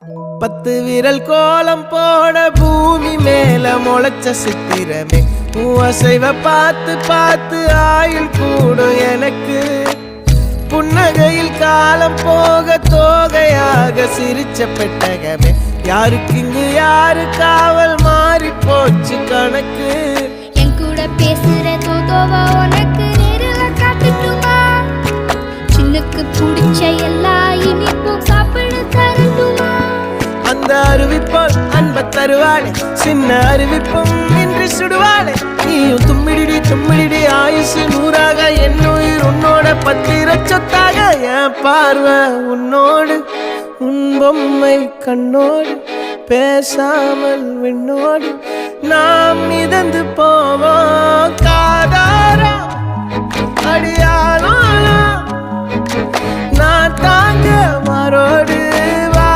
10 விரல் கோலம் போட பூமி மேல முளைச்ச சித்திரமே அசைவ பார்த்து பார்த்து ஆயுள் கூடும் எனக்கு புன்னகையில் காலம் போக தோகையாக சிரிச்ச பெட்டகமே யாருக்கு இங்கு யாரு காவல் மாறி போச்சு கணக்கு என் கூட பேசுற தோதோவா உனக்கு நேரில் காட்டுட்டுமா சின்னுக்கு பிடிச்ச எல்லா இனிப்பும் சாப்பிட தரட்டுமா அந்த அறிவிப்போல் அன்ப தருவாளே சின்ன அறிவிப்பும் இன்று சுடுவாளே நீயும் தும்மிடி தும்மிடி ஆயுசு 100ஆக என் உயிர் உன்னோட 10 சொத்தாக என் பார்வை உன்னோடு உன் பொம்மை கண்ணோடு பேசாமல் விண்ணோடு நாம் மிதந்து போவோம் காதாரா அடியாலும் நான் தாங்க மாறோடு